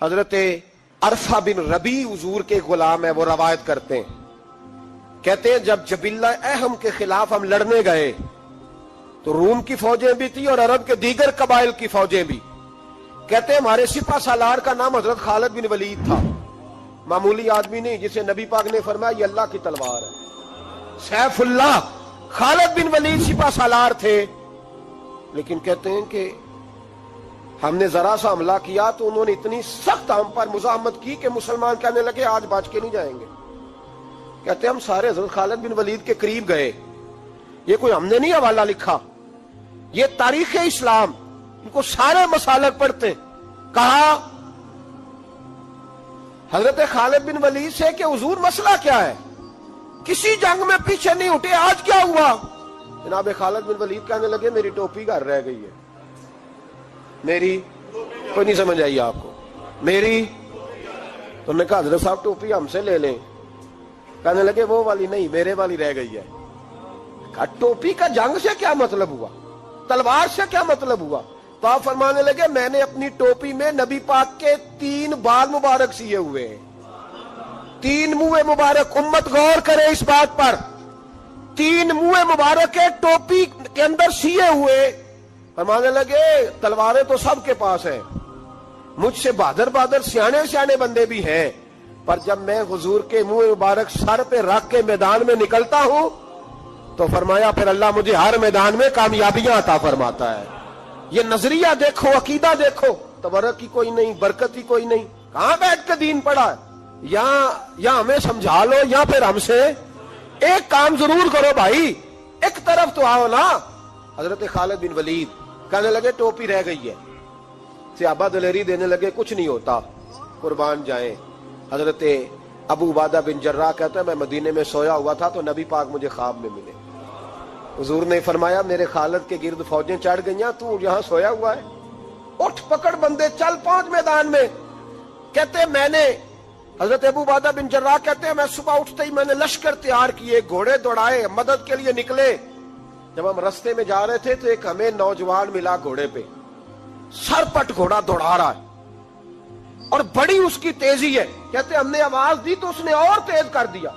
حضرت عرفہ بن ربی حضور کے غلام ہے، وہ روایت کرتے ہیں، کہتے ہیں جب جبلہ اہم کے خلاف ہم لڑنے گئے تو روم کی فوجیں بھی تھی اور عرب کے دیگر قبائل کی فوجیں بھی. کہتے ہیں ہمارے سپہ سالار کا نام حضرت خالد بن ولید تھا، معمولی آدمی نہیں جسے نبی پاک نے فرمایا یہ اللہ کی تلوار ہے. سیف اللہ خالد بن ولید سپہ سالار تھے، لیکن کہتے ہیں کہ ہم نے ذرا سا حملہ کیا تو انہوں نے اتنی سخت ہم پر مزاحمت کی کہ مسلمان کہنے لگے آج بچ کے نہیں جائیں گے. کہتے ہیں ہم سارے حضرت خالد بن ولید کے قریب گئے، یہ کوئی ہم نے نہیں حوالہ لکھا، یہ تاریخ اسلام، ان کو سارے مسالک پڑھتے. کہا حضرت خالد بن ولید سے کہ حضور مسئلہ کیا ہے، کسی جنگ میں پیچھے نہیں اٹھے، آج کیا ہوا؟ جناب خالد بن ولید کہنے لگے میری ٹوپی گھر رہ گئی ہے. میری کوئی نہیں سمجھ آئی آپ کو؟ میری تو نے کہا حضرت صاحب ٹوپی ہم سے لے لیں. کہنے لگے وہ والی نہیں، میرے والی رہ گئی ہے. کہا ٹوپی کا جنگ سے کیا مطلب ہوا، تلوار سے کیا مطلب ہوا؟ تو آپ فرمانے لگے میں نے اپنی ٹوپی میں نبی پاک کے 3 بال مبارک سیے ہوئے ہیں، 3 منہ مبارک. امت غور کرے اس بات پر، 3 منہ مبارک کے ٹوپی کے اندر سیے ہوئے. فرمانے لگے تلواریں تو سب کے پاس ہیں، مجھ سے بہادر بہادر سیانے بندے بھی ہیں، پر جب میں حضور کے منہ مبارک سر پہ رکھ کے میدان میں نکلتا ہوں تو فرمایا پھر اللہ مجھے ہر میدان میں کامیابیاں عطا فرماتا ہے. یہ نظریہ دیکھو، عقیدہ دیکھو، تبرک کی کوئی نہیں، برکت کی کوئی نہیں. کہاں بیٹھ کے دین پڑھا ہے؟ یا ہمیں سمجھا لو یا پھر ہم سے ایک کام ضرور کرو بھائی، ایک طرف تو آؤ نا. حضرت خالد بن ولید کہنے لگے ٹوپی رہ گئی ہے. صحابہ دلیری دینے لگے کچھ نہیں ہوتا، قربان جائیں. حضرت ابو عبیدہ بن جراح کہتا ہے میں مدینے میں سویا ہوا تھا تو نبی پاک مجھے خواب میں ملے. حضور نے فرمایا میرے خالد کے گرد فوجیں چڑھ گئیں، تو یہاں سویا ہوا ہے، اٹھ پکڑ بندے چل پہنچ میدان میں. کہتے میں نے حضرت ابو عبیدہ بن جراح کہتے ہیں میں صبح اٹھتے ہی میں نے لشکر تیار کیے، گھوڑے دوڑائے، مدد کے لیے نکلے. جب ہم رستے میں جا رہے تھے تو ایک ہمیں نوجوان ملا گھوڑے پہ، سر پٹ گھوڑا دوڑا رہا ہے اور بڑی اس کی تیزی ہے. کہتے ہم نے آواز دی تو اس نے اور تیز کر دیا.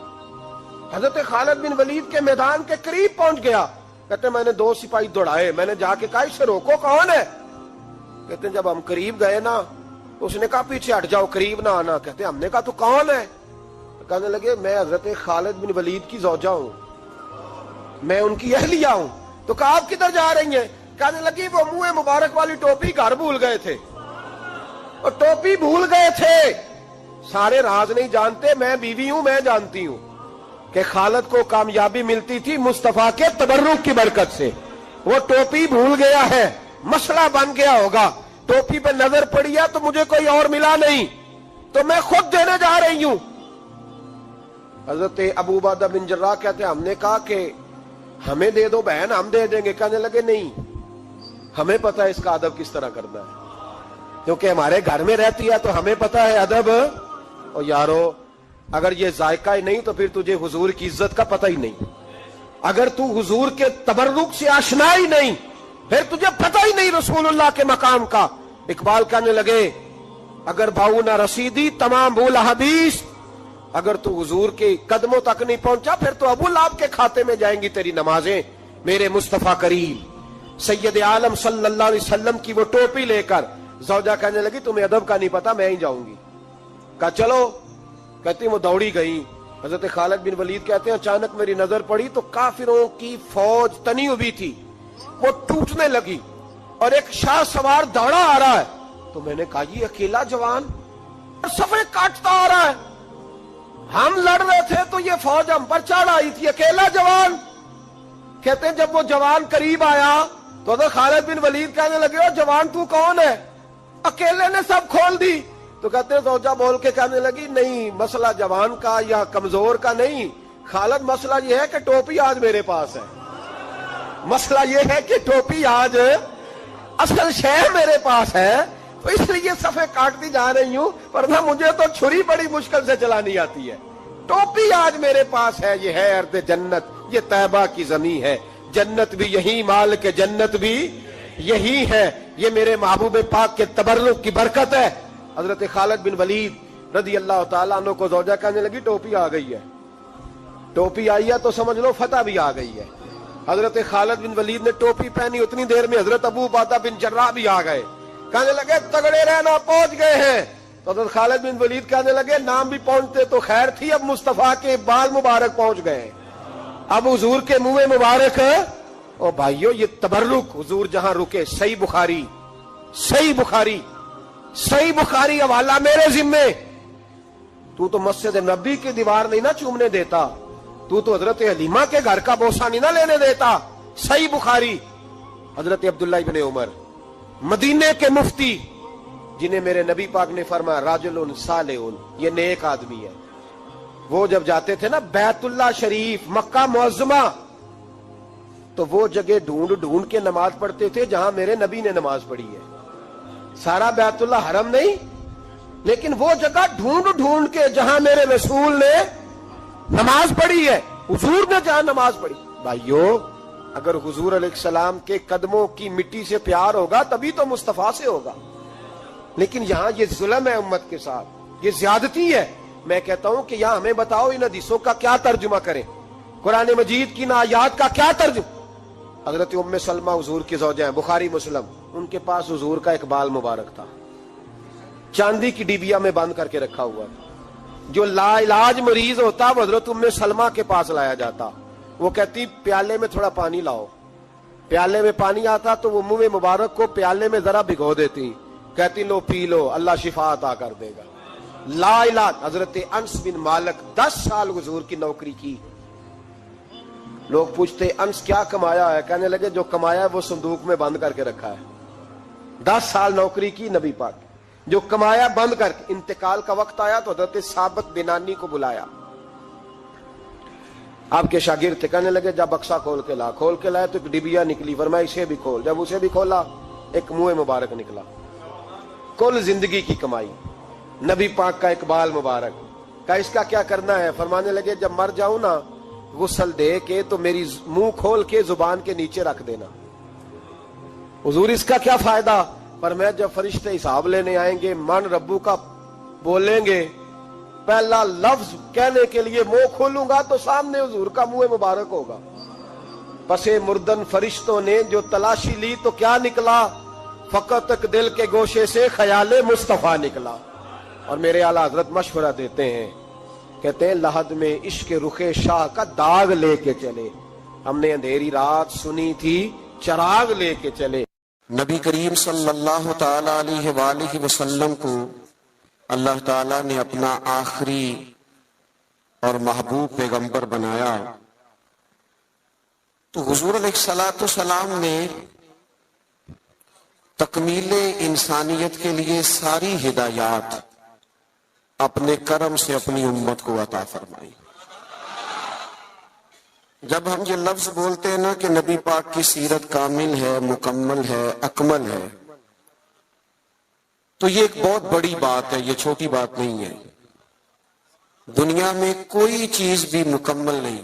حضرت خالد بن ولید کے میدان کے قریب پہنچ گیا. کہتے میں نے 2 سپاہی دوڑائے، میں نے جا کے کہا اسے روکو، کون ہے؟ کہتے جب ہم قریب گئے نا تو اس نے کہا پیچھے ہٹ جاؤ، قریب نہ آنا. کہتے ہم نے کہا تو کون ہے؟ کہنے لگے میں حضرت خالد بن ولید کی زوجہ ہوں، میں ان کی اہلیہ ہوں. تو کہا آپ کدھر جا رہی ہیں؟ کہنے لگی وہ منہ مبارک والی ٹوپی گھر بھول گئے تھے، اور ٹوپی بھول گئے تھے. سارے راز نہیں جانتے، میں بیوی ہوں، میں جانتی ہوں کہ خالد کو کامیابی ملتی تھی مصطفیٰ کے تبرک کی برکت سے. وہ ٹوپی بھول گیا ہے، مسئلہ بن گیا ہوگا. ٹوپی پہ نظر پڑی ہے تو مجھے کوئی اور ملا نہیں تو میں خود دینے جا رہی ہوں. حضرت ابو عبیدہ بن جراح کہتے ہیں ہم نے کہا کہ ہمیں دے دو بہن، ہم دے دیں گے. کہنے لگے نہیں، ہمیں پتا ہے اس کا ادب کس طرح کرنا ہے، کیونکہ ہمارے گھر میں رہتی ہے تو ہمیں پتا ہے ادب. اور یارو اگر یہ ذائقہ ہی نہیں تو پھر تجھے حضور کی عزت کا پتہ ہی نہیں. اگر تو حضور کے تبرک سے آشنا ہی نہیں پھر تجھے پتہ ہی نہیں رسول اللہ کے مقام کا. اقبال کہنے لگے اگر بھاؤ نہ رسیدی تمام بھول حدیث، اگر تو حضور کے قدموں تک نہیں پہنچا پھر تو ابو لہب کے کھاتے میں جائیں گی تیری نمازیں. میرے مصطفیٰ کریم سید عالم صلی اللہ علیہ وسلم کی وہ ٹوپی لے کر زوجہ کہنے لگی تمہیں ادب کا نہیں پتا، میں ہی جاؤں گی. کہا چلو. کہتی وہ دوڑی گئی. حضرت خالد بن ولید کہتے ہیں اچانک میری نظر پڑی تو کافروں کی فوج تنی ہوئی تھی، وہ ٹوٹنے لگی اور ایک شاہ سوار دوڑا آ رہا ہے. تو میں نے کہا یہ اکیلا جوان صفے کاٹتا آ رہا ہے، ہم لڑ رہے تھے تو یہ فوج ہم پر چڑھ آئی تھی، اکیلا جوان. کہتے ہیں جب وہ جوان قریب آیا تو حضرت خالد بن ولید کہنے لگے او جوان تو کون ہے؟ اکیلے نے سب کھول دی. تو کہتے ہیں زوجہ بول کے کہنے لگی نہیں، مسئلہ جوان کا یا کمزور کا نہیں خالد، مسئلہ یہ ہے کہ ٹوپی آج میرے پاس ہے. مسئلہ یہ ہے کہ ٹوپی آج اصل شے میرے پاس ہے، تو اس لیے صفے کاٹتی جا رہی ہوں، ورنہ مجھے تو چھری بڑی مشکل سے چلانی آتی ہے. ٹوپی آج میرے پاس ہے. یہ ہے ارض جنت، یہ طیبہ کی زمین ہے، جنت بھی یہی، مال کے جنت بھی یہی ہے. یہ میرے محبوب پاک کے تبرک کی برکت ہے. حضرت خالد بن ولید رضی اللہ تعالیٰ عنہ کو زوجہ کہنے لگی ٹوپی آ گئی ہے. ٹوپی آئی ہے تو سمجھ لو فتح بھی آ گئی ہے. حضرت خالد بن ولید نے ٹوپی پہنی، اتنی دیر میں حضرت ابو عبیدہ بن جراح بھی آ گئے. کہنے لگے تگڑے رہنا، پہنچ گئے ہیں. تو حضرت خالد بن ولید کہنے لگے نام بھی پہنچتے تو خیر تھی، اب مصطفیٰ کے بال مبارک پہنچ گئے، اب حضور کے منہ مبارک. او بھائیو یہ تبرک حضور جہاں رکے. صحیح بخاری، صحیح بخاری، صحیح بخاری حوالہ میرے ذمے. تو مسجد نبی کی دیوار نہیں نہ چومنے دیتا، تو حضرت حلیمہ کے گھر کا بوسہ نہیں نہ لینے دیتا. صحیح بخاری. حضرت عبداللہ ابن عمر مدینے کے مفتی، جنہیں میرے نبی پاک نے فرمایا راجل صالح، یہ نیک آدمی ہے. وہ جب جاتے تھے نا بیت اللہ شریف مکہ معظمہ، تو وہ جگہ ڈھونڈ ڈھونڈ کے نماز پڑھتے تھے جہاں میرے نبی نے نماز پڑھی ہے. سارا بیت اللہ حرم نہیں، لیکن وہ جگہ ڈھونڈ ڈھونڈ کے جہاں میرے رسول نے نماز پڑھی ہے، حضور نے جہاں نماز پڑھی. بھائیو اگر حضور علیہ السلام کے قدموں کی مٹی سے پیار ہوگا تبھی تو مصطفیٰ سے ہوگا. لیکن یہاں یہ ظلم ہے امت کے ساتھ، یہ زیادتی ہے. میں کہتا ہوں کہ یہاں ہمیں بتاؤ ان حدیثوں کا کیا ترجمہ کریں، قرآن مجید کی آیات کا کیا ترجمہ. حضرت ام سلمہ حضور کی زوجہ ہیں، بخاری مسلم. ان کے پاس حضور کا ایک بال مبارک تھا، چاندی کی ڈیبیا میں بند کر کے رکھا ہوا. جو لا علاج مریض ہوتا وہ حضرت ام سلمہ کے پاس لایا جاتا. وہ کہتی پیالے میں تھوڑا پانی لاؤ. پیالے میں پانی آتا تو وہ منہ مبارک کو پیالے میں ذرا بھگو دیتی، کہتی لو پی لو، اللہ شفا عطا کر دے گا. لا علاج. حضرت انس بن مالک 10 سال حضور کی نوکری کی. لوگ پوچھتے انس کیا کمایا ہے؟ کہنے لگے جو کمایا ہے وہ صندوق میں بند کر کے رکھا ہے. 10 سال نوکری کی نبی پاک، جو کمایا بند کر کے. انتقال کا وقت آیا تو حضرت ثابت بنانی کو بلایا. آپ کے شاگرد تھے، کہنے لگے جب بکسا کھول کے لا. کھول کے لائے تو ایک ڈبیا نکلی، فرمایا اسے بھی کھول. جب اسے بھی کھولا ایک منہ مبارک نکلا. کل زندگی کی کمائی، نبی پاک کا اقبال مبارک. کہا اس کا کیا کرنا ہے؟ فرمانے لگے جب مر جاؤں نا غسل دے کے تو میری منہ کھول کے زبان کے نیچے رکھ دینا. حضور اس کا کیا فائدہ؟ پر میں جب فرشتے حساب لینے آئیں گے من ربو کا بولیں گے، پہلا لفظ کہنے کے لیے منہ کھولوں گا تو سامنے حضور کا منہ مبارک ہوگا. پسے مردن فرشتوں نے جو تلاشی لی تو کیا نکلا؟ فقط تک دل کے گوشے سے خیال مصطفیٰ نکلا. اور میرے اعلیٰ حضرت مشورہ دیتے ہیں، کہتے ہیں لحد میں عشق رخ شاہ کا داغ لے کے چلے، ہم نے اندھیری رات سنی تھی چراغ لے کے چلے. نبی کریم صلی اللہ تعالی علیہ وآلہ وسلم کو اللہ تعالیٰ نے اپنا آخری اور محبوب پیغمبر بنایا، تو حضور علیہ السلام نے تکمیل انسانیت کے لیے ساری ہدایات اپنے کرم سے اپنی امت کو عطا فرمائی. جب ہم یہ لفظ بولتے ہیں نا کہ نبی پاک کی سیرت کامل ہے، مکمل ہے، اکمل ہے، تو یہ ایک بہت بڑی بات ہے، یہ چھوٹی بات نہیں ہے. دنیا میں کوئی چیز بھی مکمل نہیں.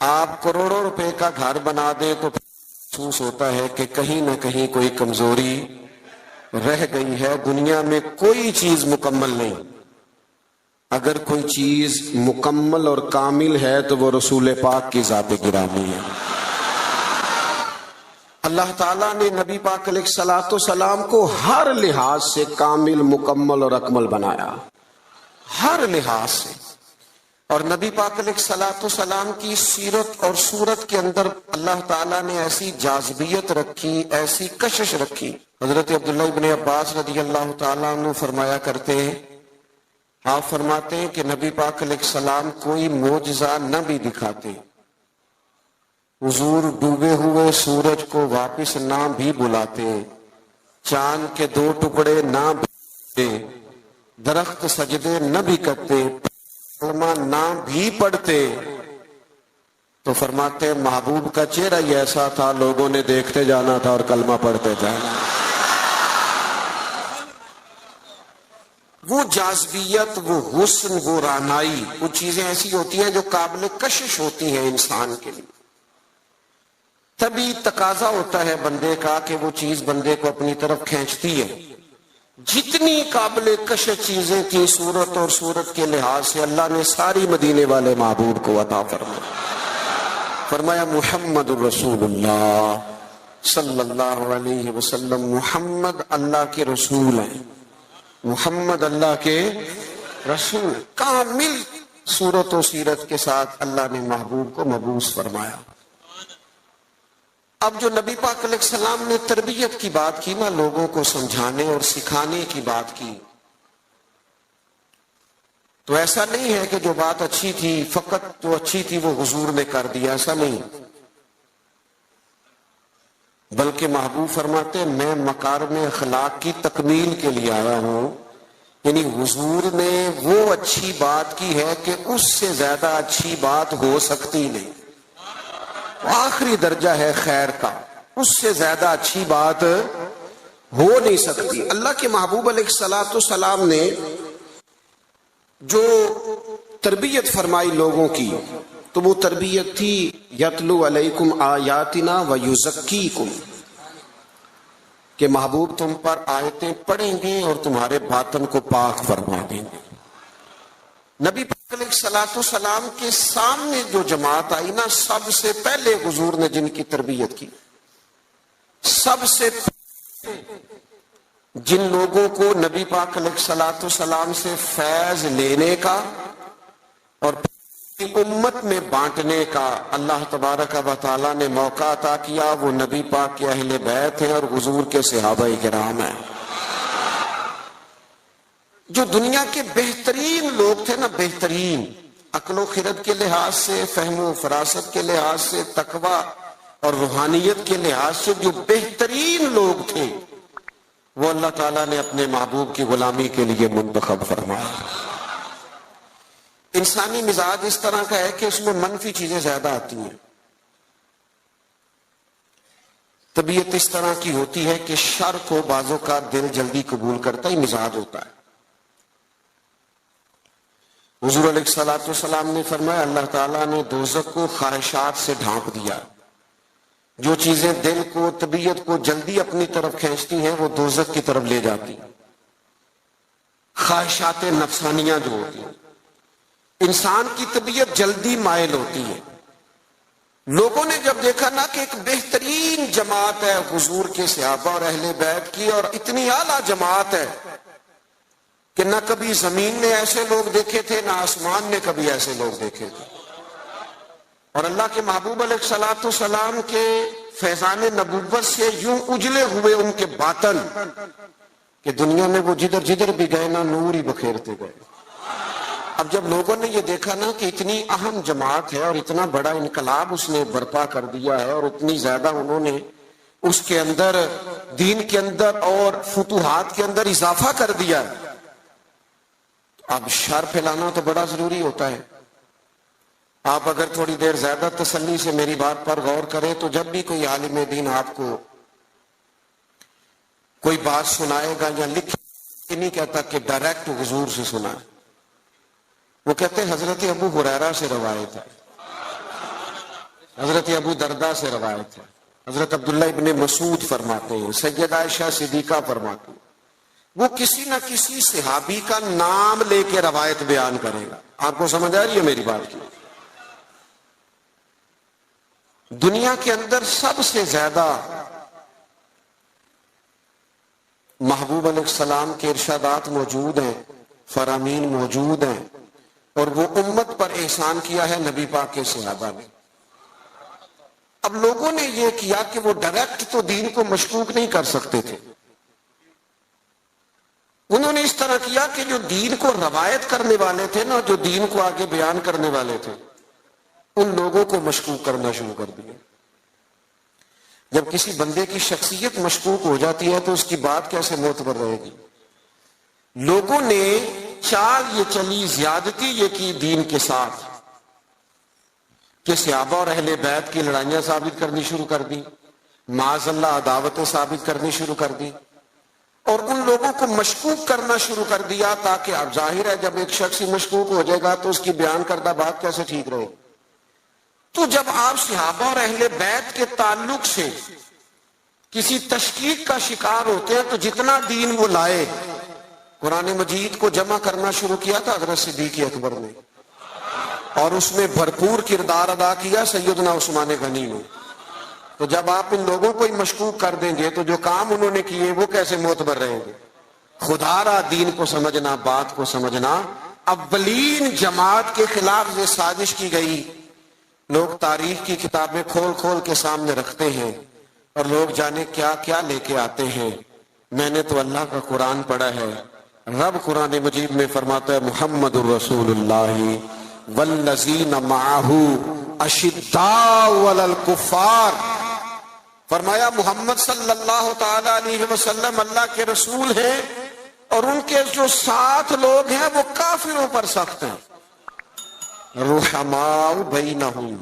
آپ کروڑوں روپے کا گھر بنا دیں تو محسوس ہوتا ہے کہ کہیں نہ کہیں کوئی کمزوری رہ گئی ہے. دنیا میں کوئی چیز مکمل نہیں. اگر کوئی چیز مکمل اور کامل ہے تو وہ رسول پاک کی ذات گرامی ہے. اللہ تعالیٰ نے نبی پاک علیہ السلام کو ہر لحاظ سے کامل، مکمل اور اکمل بنایا، ہر لحاظ سے. اور نبی پاک علیہ السلام کی سیرت اور صورت کے اندر اللہ تعالیٰ نے ایسی جاذبیت رکھی، ایسی کشش رکھی. حضرت عبداللہ ابن عباس رضی اللہ تعالیٰ عنہ فرمایا کرتے ہیں، آپ فرماتے ہیں کہ نبی پاک علیہ السلام کوئی معجزہ نہ بھی دکھاتے، حضور ڈوبے ہوئے سورج کو واپس نہ بھی بلاتے، چاند کے 2 ٹکڑے نہ بھی، درخت سجدے نہ بھی کرتے، کلمہ نہ بھی پڑھتے، تو فرماتے محبوب کا چہرہ ہی ایسا تھا، لوگوں نے دیکھتے جانا تھا اور کلمہ پڑھتے جانا. وہ جاذبیت، وہ حسن، وہ رعنائی، وہ چیزیں ایسی ہوتی ہیں جو قابل کشش ہوتی ہیں انسان کے لیے. تبھی تقاضا ہوتا ہے بندے کا کہ وہ چیز بندے کو اپنی طرف کھینچتی ہے. جتنی قابل کشش چیزیں تھیں صورت اور صورت کے لحاظ سے اللہ نے ساری مدینے والے محبوب کو عطا فرمایا محمد الرسول اللہ صلی اللہ علیہ وسلم، محمد اللہ کے رسول ہیں، محمد اللہ کے رسول، کامل صورت و سیرت کے ساتھ اللہ نے محبوب کو مبعوث فرمایا۔ اب جو نبی پاک علیہ السلام نے تربیت کی بات کی نا، لوگوں کو سمجھانے اور سکھانے کی بات کی، تو ایسا نہیں ہے کہ جو بات اچھی تھی فقط جو اچھی تھی وہ حضور نے کر دیا، ایسا نہیں، بلکہ محبوب فرماتے میں مکارم اخلاق کی تکمیل کے لیے آیا ہوں، یعنی حضور نے وہ اچھی بات کی ہے کہ اس سے زیادہ اچھی بات ہو سکتی نہیں، آخری درجہ ہے خیر کا، اس سے زیادہ اچھی بات ہو نہیں سکتی۔ اللہ کے محبوب علیہ السلام نے جو تربیت فرمائی لوگوں کی، تو وہ تربیت تھی یتلو علیکم آیاتنا ویزکیکم، کہ محبوب تم پر آیتیں پڑھیں گے اور تمہارے باطن کو پاک فرما دیں گے۔ نبی پاک علیہ السلام کے سامنے جو جماعت آئی نا، سب سے پہلے حضور نے جن کی تربیت کی، سب سے جن لوگوں کو نبی پاک علیہ السلام سے فیض لینے کا اور امت میں بانٹنے کا اللہ تبارک و تعالیٰ نے موقع عطا کیا، وہ نبی پاک کے اہل بیت ہیں اور حضور کے صحابہ کرام ہیں۔ جو دنیا کے بہترین لوگ تھے نا، بہترین عقل و خرد کے لحاظ سے، فہم و فراست کے لحاظ سے، تقوی اور روحانیت کے لحاظ سے جو بہترین لوگ تھے، وہ اللہ تعالیٰ نے اپنے محبوب کی غلامی کے لیے منتخب فرمایا۔ انسانی مزاج اس طرح کا ہے کہ اس میں منفی چیزیں زیادہ آتی ہیں، طبیعت اس طرح کی ہوتی ہے کہ شر کو بعضوں کا دل جلدی قبول کرتا ہی مزاج ہوتا ہے۔ حضور علیہ السلام نے فرمایا اللہ تعالیٰ نے دوزخ کو خواہشات سے ڈھانپ دیا، جو چیزیں دل کو طبیعت کو جلدی اپنی طرف کھینچتی ہیں وہ دوزخ کی طرف لے جاتی ہیں، خواہشات نفسانیہ جو ہوتی ہیں، انسان کی طبیعت جلدی مائل ہوتی ہے۔ لوگوں نے جب دیکھا نا کہ ایک بہترین جماعت ہے حضور کے صحابہ اور اہل بیت کی، اور اتنی اعلیٰ جماعت ہے کہ نہ کبھی زمین نے ایسے لوگ دیکھے تھے، نہ آسمان نے کبھی ایسے لوگ دیکھے تھے، اور اللہ کے محبوب علیہ السلام کے فیضان نبوت سے یوں اجلے ہوئے ان کے باطن کہ دنیا میں وہ جدھر جدھر بھی گئے نا نور ہی بکھیرتے گئے۔ اب جب لوگوں نے یہ دیکھا نا کہ اتنی اہم جماعت ہے اور اتنا بڑا انقلاب اس نے برپا کر دیا ہے، اور اتنی زیادہ انہوں نے اس کے اندر دین کے اندر اور فتوحات کے اندر اضافہ کر دیا ہے، اب شر پھیلانا تو بڑا ضروری ہوتا ہے۔ آپ اگر تھوڑی دیر زیادہ تسلی سے میری بات پر غور کریں تو جب بھی کوئی عالم دین آپ کو کوئی بات سنائے گا یا لکھے، نہیں کہتا کہ ڈائریکٹ حضور سے سنا، وہ کہتے ہیں حضرت ابو ہریرہ سے روایت ہے، حضرت ابو دردہ سے روایت ہے، حضرت عبداللہ ابن مسعود فرماتے ہیں، سیدہ عائشہ صدیقہ فرماتے ہیں، وہ کسی نہ کسی صحابی کا نام لے کے روایت بیان کرے گا۔ آپ کو سمجھ آ رہی ہے میری بات کی؟ دنیا کے اندر سب سے زیادہ محبوب علیہ السلام کے ارشادات موجود ہیں، فرامین موجود ہیں، اور وہ امت پر احسان کیا ہے نبی پاک کے صحابہ نے۔ اب لوگوں نے یہ کیا کہ وہ ڈائریکٹ تو دین کو مشکوک نہیں کر سکتے تھے، انہوں نے اس طرح کیا کہ جو دین کو روایت کرنے والے تھے نا، جو دین کو آگے بیان کرنے والے تھے، ان لوگوں کو مشکوک کرنا شروع کر دیا۔ جب کسی بندے کی شخصیت مشکوک ہو جاتی ہے تو اس کی بات کیسے معتبر رہے گی؟ لوگوں نے چال یہ چلی، زیادتی یہ کی دین کے ساتھ کہ صحابہ اور اہل بیت کی لڑائیاں ثابت کرنی شروع کر دی، معاذ اللہ عداوتیں ثابت کرنی شروع کر دی، اور ان لوگوں کو مشکوک کرنا شروع کر دیا، تاکہ اب ظاہر ہے جب ایک شخص ہی مشکوک ہو جائے گا تو اس کی بیان کردہ بات کیسے ٹھیک رہے۔ تو جب آپ صحابہ اور اہل بیت کے تعلق سے کسی تشکیک کا شکار ہوتے ہیں تو جتنا دین وہ لائے، قرآن مجید کو جمع کرنا شروع کیا تھا حضرت صدیق اکبر نے، اور اس میں بھرپور کردار ادا کیا سیدنا عثمان غنی نے. تو جب آپ ان لوگوں کو ہی مشکوک کر دیں گے تو جو کام انہوں نے کیے وہ کیسے معتبر رہیں گے؟ خدا را دین کو سمجھنا، بات کو سمجھنا. اولین جماعت کے خلاف یہ سازش کی گئی. لوگ تاریخ کی کتابیں کھول کھول کے سامنے رکھتے ہیں اور لوگ جانے کیا کیا لے کے آتے ہیں. میں نے تو اللہ کا قرآن پڑھا ہے. رب قرآن مجید میں فرماتا ہے محمد الرسول اللہ والذین معہ اشداء علی الکفار. فرمایا محمد صلی اللہ تعالی علیہ وسلم اللہ کے رسول ہیں اور ان کے جو ساتھ لوگ ہیں وہ کافروں پر سخت ہیں. رحماء بینہم،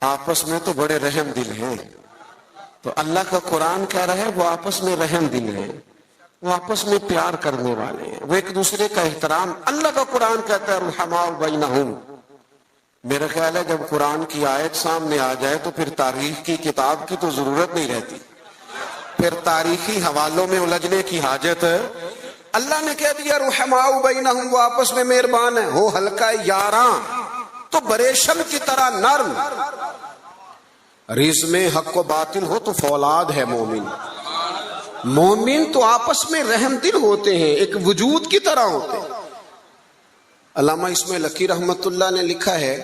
آپس میں تو بڑے رحم دل ہیں. تو اللہ کا قرآن کہہ رہا ہے وہ آپس میں رحم دل ہیں، وہ آپس میں پیار کرنے والے ہیں، وہ ایک دوسرے کا احترام. اللہ کا قرآن کہتا ہے رحماء بینہم. میرا خیال ہے جب قرآن کی آیت سامنے آ جائے تو پھر تاریخ کی کتاب کی تو ضرورت نہیں رہتی، پھر تاریخی حوالوں میں الجھنے کی حاجت. اللہ نے کہہ دیا رحماء بینہم، وہ آپس میں مہربان ہیں. ہو ہلکا یاراں تو بریشم کی طرح نرم. رزم حق و باطل ہو تو فولاد ہے مومن. مومن تو آپس میں رحم دل ہوتے ہیں، ایک وجود کی طرح ہوتے ہیں. علامہ اسماعیل حقی رحمت اللہ نے لکھا ہے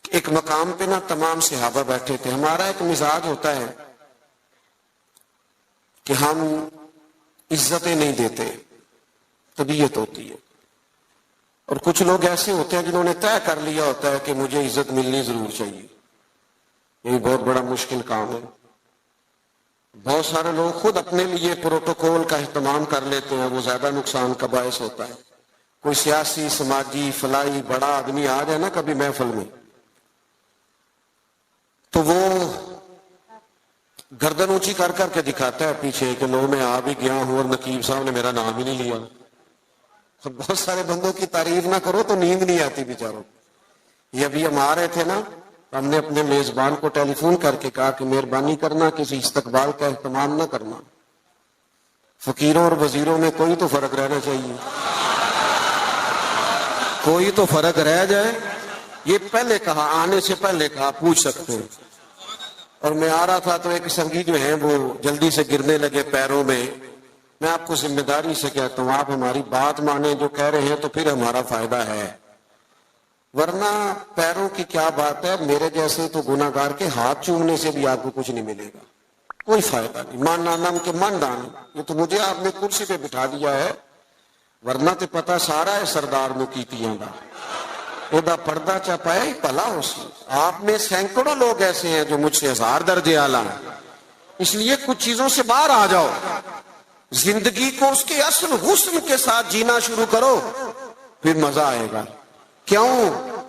ایک مقام پہ نا تمام صحابہ بیٹھے تھے. ہمارا ایک مزاج ہوتا ہے کہ ہم عزتیں نہیں دیتے، طبیعت ہوتی ہے. اور کچھ لوگ ایسے ہوتے ہیں جنہوں نے طے کر لیا ہوتا ہے کہ مجھے عزت ملنی ضرور چاہیے. یہ بہت بڑا مشکل کام ہے. بہت سارے لوگ خود اپنے لیے پروٹوکول کا اہتمام کر لیتے ہیں، وہ زیادہ نقصان کا باعث ہوتا ہے. کوئی سیاسی سماجی فلاحی بڑا آدمی آ جائے نا کبھی محفل میں تو وہ گردن اونچی کر کر کے دکھاتا ہے پیچھے کہ لو میں آ بھی گیا ہوں اور نقیب صاحب نے میرا نام ہی نہیں لیا. بہت سارے بندوں کی تعریف نہ کرو تو نیند نہیں آتی بیچاروں. یہ ابھی ہم آ رہے تھے نا، ہم نے اپنے میزبان کو ٹیلی فون کر کے کہا کہ مہربانی کرنا کسی استقبال کا اہتمام نہ کرنا. فقیروں اور وزیروں میں کوئی تو فرق رہنا چاہیے، کوئی تو فرق رہ جائے. یہ پہلے کہا، آنے سے پہلے کہا، پوچھ سکتے ہیں. اور میں آ رہا تھا تو ایک سنگی جو ہیں وہ جلدی سے گرنے لگے پیروں میں. میں آپ کو ذمہ داری سے کہتا ہوں آپ ہماری بات مانیں، جو کہہ رہے ہیں تو پھر ہمارا فائدہ ہے، ورنہ پیروں کی کیا بات ہے. میرے جیسے تو گناہ گار کے ہاتھ چومنے سے بھی آپ کو کچھ نہیں ملے گا، کوئی فائدہ نہیں. مان نام کے من دان، یہ تو مجھے آپ نے کرسی پہ بٹھا دیا ہے، ورنہ تو پتہ سارا ہے سردار نو کیتیاں دا ادا پردہ چپائے ہی پلا ہو سی. آپ میں سینکڑوں لوگ ایسے ہیں جو مجھ سے 1000 درجے اعلیٰ ہیں. اس لیے کچھ چیزوں سے باہر آ جاؤ، زندگی کو اس کے اصل حسن کے ساتھ جینا شروع کرو، پھر مزہ آئے گا. کیوں؟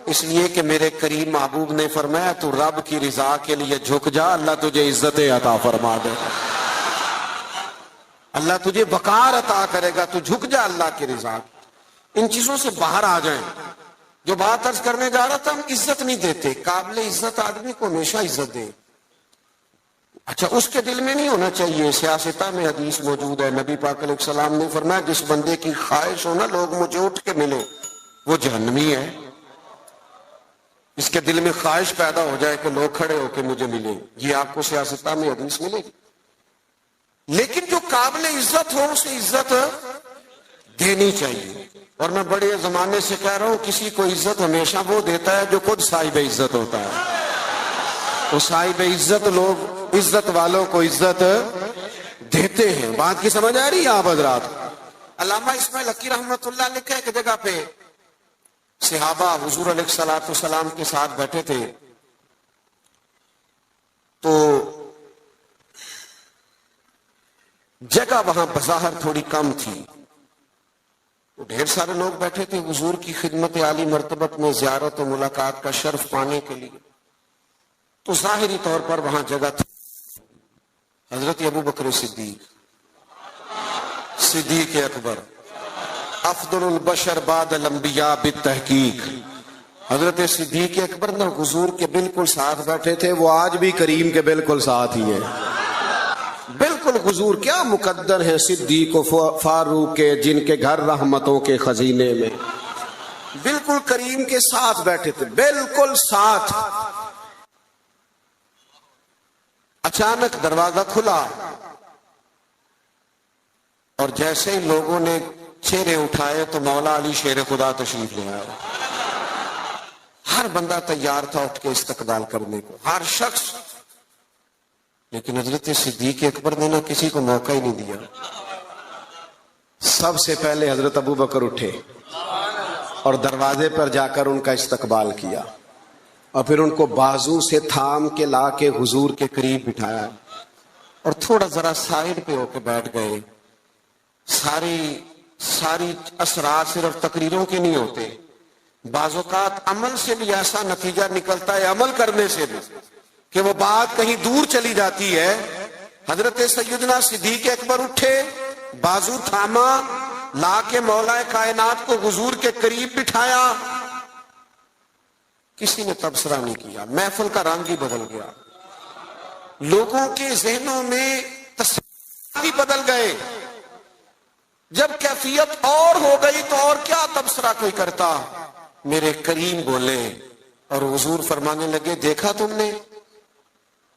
اس لیے کہ میرے کریم محبوب نے فرمایا تو رب کی رضا کے لیے جھک جا، اللہ تجھے عزت عطا فرما دے، اللہ تجھے وقار عطا کرے گا. تو جھک جا اللہ کی رضا. ان چیزوں سے باہر آ جائیں. جو بات عرض کرنے جا رہا تھا، ہم عزت نہیں دیتے. قابل عزت آدمی کو ہمیشہ عزت دیں. اچھا، اس کے دل میں نہیں ہونا چاہیے. سیاستہ میں حدیث موجود ہے، نبی پاک علیہ السلام نے فرمایا جس بندے کی خواہش ہو نا لوگ مجھے اٹھ کے ملے، وہ جہنمی ہے. اس کے دل میں خواہش پیدا ہو جائے کہ لوگ کھڑے ہو کے مجھے ملیں، یہ آپ کو سیاستہ میں حدیث ملے گی. لیکن جو قابل عزت ہو اسے عزت دینی چاہیے. اور میں بڑے زمانے سے کہہ رہا ہوں کسی کو عزت ہمیشہ وہ دیتا ہے جو خود صاحب عزت ہوتا ہے. وہ صاحب عزت لوگ عزت والوں کو عزت دیتے ہیں. بات کی سمجھ آ رہی ہے آپ حضرات؟ علامہ اسماعیل حقی رحمت اللہ لکھا ہے کہ جگہ پہ صحابہ حضور علیہ الصلوۃ والسلام کے ساتھ بیٹھے تھے تو جگہ وہاں بظاہر تھوڑی کم تھی. ڈھیر سارے لوگ بیٹھے تھے حضور کی خدمت عالی مرتبت میں زیارت و ملاقات کا شرف پانے کے لیے. تو ظاہری طور پر وہاں جگہ تھی. حضرت ابو بکر صدیق اکبر افضل البشر بعد الانبیاء بالتحقیق، حضرت صدیق اکبر نے حضور کے بالکل ساتھ بیٹھے تھے، وہ آج بھی کریم کے بالکل ساتھ ہی ہیں، بالکل حضور کیا مقدر ہیں صدیق و فاروق کے، جن کے گھر رحمتوں کے خزینے میں، بالکل کریم کے ساتھ بیٹھے تھے، بالکل ساتھ۔ اچانک دروازہ کھلا اور جیسے ہی لوگوں نے چہرے اٹھائے تو مولا علی شیر خدا تشریف لے آئے۔ ہر بندہ تیار تھا اٹھ کے استقبال کرنے کو، ہر شخص، لیکن حضرت صدیق اکبر نے نہ کسی کو موقع ہی نہیں دیا۔ سب سے پہلے حضرت ابو بکر اٹھے اور دروازے پر جا کر ان کا استقبال کیا، اور پھر ان کو بازو سے تھام کے لا کے حضور کے قریب بٹھایا اور تھوڑا ذرا سائڈ پہ ہو کے بیٹھ گئے۔ ساری اسرار صرف تقریروں کے نہیں ہوتے، بعض اوقات عمل سے بھی ایسا نتیجہ نکلتا ہے، عمل کرنے سے بھی، کہ وہ بات کہیں دور چلی جاتی ہے۔ حضرت سیدنا صدیق اکبر اٹھے، بازو تھاما، لا کے مولا کائنات کو حضور کے قریب بٹھایا۔ کسی نے تبصرہ نہیں کیا، محفل کا رنگ ہی بدل گیا، لوگوں کے ذہنوں میں تصور بھی بدل گئے۔ جب کیفیت اور ہو گئی تو اور کیا تبصرہ کوئی کرتا۔ میرے کریم بولے اور حضور فرمانے لگے، دیکھا تم نے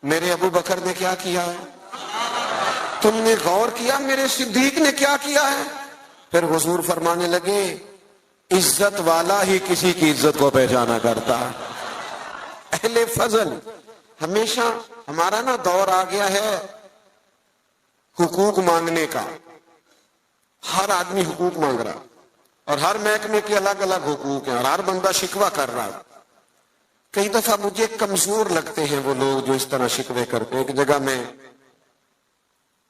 میرے ابو بکر نے کیا کیا ہے؟ تم نے غور کیا میرے صدیق نے کیا کیا ہے؟ پھر حضور فرمانے لگے، عزت والا ہی کسی کی عزت کو پہچانا کرتا۔ اہل فضل، ہمیشہ ہمارا نا دور آ گیا ہے حقوق مانگنے کا، ہر آدمی حقوق مانگ رہا، اور ہر محکمے کے الگ الگ حقوق ہیں، اور ہر بندہ شکوہ کر رہا ہے۔ کئی دفعہ مجھے کمزور لگتے ہیں وہ لوگ جو اس طرح شکوے کرتے ہیں۔ ایک جگہ میں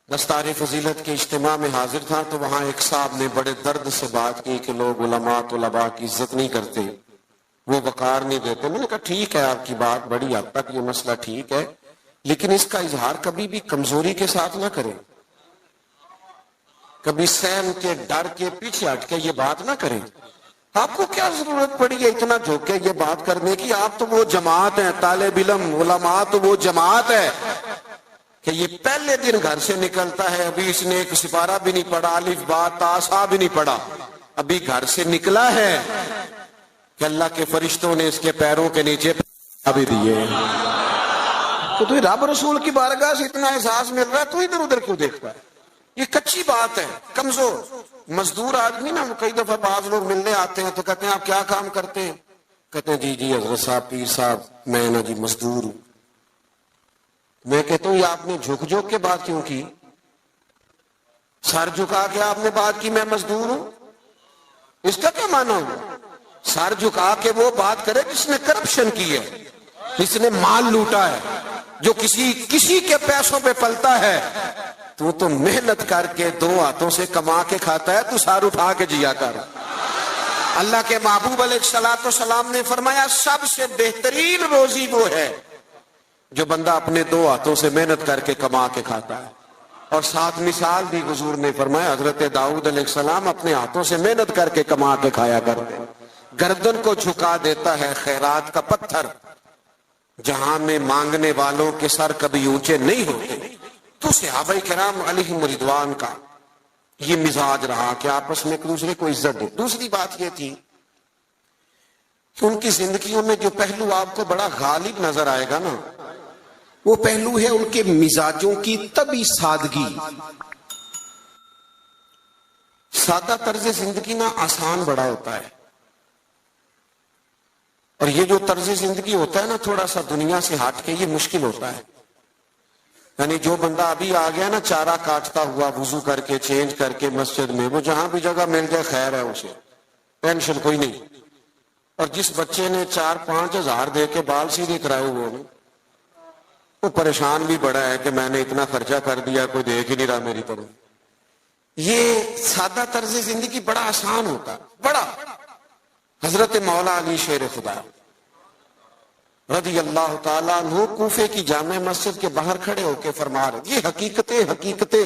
دستار فضیلت کے اجتماع میں حاضر تھا تو وہاں ایک صاحب نے بڑے درد سے بات کی کہ لوگ علماء طلباء کی عزت نہیں کرتے، وہ وقار نہیں دیتے۔ میں نے کہا ٹھیک ہے، آپ کی بات بڑی حد تک یہ مسئلہ ٹھیک ہے، لیکن اس کا اظہار کبھی بھی کمزوری کے ساتھ نہ کریں، کبھی سہم کے ڈر کے پیچھے ہٹ کے یہ بات نہ کریں۔ آپ کو کیا ضرورت پڑی ہے اتنا جھوک کے یہ بات کرنے کی؟ آپ تو وہ جماعت ہیں، طالب علم علماء تو وہ جماعت ہے کہ یہ پہلے دن گھر سے نکلتا ہے، ابھی اس نے ایک سپارہ بھی نہیں پڑھا، الف با تا سا بھی نہیں پڑھا، ابھی گھر سے نکلا ہے کہ اللہ کے فرشتوں نے اس کے پیروں کے نیچے بھی دیے۔ تو تمہیں رب رسول کی بارگاہ سے اتنا احساس مل رہا ہے، تو ادھر ادھر کیوں دیکھتا ہے؟ یہ کچی بات ہے۔ کمزور مزدور آدمی نا، کئی دفعہ بعض لوگ ملنے آتے ہیں تو کہتے ہیں آپ کیا کام کرتے ہیں؟ کہتے ہیں جی حضرت صاحب، پیر صاحب، میں نا جی مزدور ہوں۔ میں کہتا ہوں یہ آپ نے جھک جھک کے بات کیوں کی؟ سر جھکا کے آپ نے بات کی میں مزدور ہوں، اس کا کیا معنی ہوا؟ سر جھکا کے وہ بات کرے جس نے کرپشن کی ہے، جس نے مال لوٹا ہے، جو کسی کے پیسوں پہ پلتا ہے۔ تو محنت کر کے دو ہاتھوں سے کما کے کھاتا ہے، تو سار اٹھا کے جیا کر۔ اللہ کے محبوب علیہ الصلوۃ والسلام نے فرمایا سب سے بہترین روزی وہ ہے جو بندہ اپنے دو ہاتھوں سے محنت کر کے کما کے کھاتا ہے۔ اور ساتھ مثال بھی حضور نے فرمایا، حضرت داؤد علیہ السلام اپنے ہاتھوں سے محنت کر کے کما کے کھایا کرتے۔ گردن کو جھکا دیتا ہے خیرات کا پتھر، جہاں میں مانگنے والوں کے سر کبھی اونچے نہیں ہوتے۔ تو صحابہ کرام علیہم رضوان کا یہ مزاج رہا کہ آپس میں ایک دوسرے کو عزت دے۔ دوسری بات یہ تھی کہ ان کی زندگیوں میں جو پہلو آپ کو بڑا غالب نظر آئے گا نا، وہ پہلو ہے ان کے مزاجوں کی طبی سادگی۔ سادہ طرز زندگی نا آسان بڑا ہوتا ہے، اور یہ جو طرز زندگی ہوتا ہے نا تھوڑا سا دنیا سے ہٹ کے، یہ مشکل ہوتا ہے۔ یعنی جو بندہ ابھی آ گیا نا چارہ کاٹتا ہوا، وضو کر کے چینج کر کے مسجد میں، وہ جہاں بھی جگہ مل جائے خیر ہے، اسے ٹینشن کوئی نہیں۔ اور جس بچے نے 4-5 ہزار دے کے بال سیدھے کرائے ہوئے ہیں، وہ پریشان بھی بڑا ہے کہ میں نے اتنا خرچہ کر دیا، کوئی دیکھ ہی نہیں رہا میری طرف۔ یہ سادہ طرز زندگی بڑا آسان ہوتا، بڑا۔ حضرت مولا علی شیر خدا رضی اللہ تعالیٰ عنہ کوفے کی جامع مسجد کے باہر کھڑے ہو کے فرما رہے، یہ حقیقتیں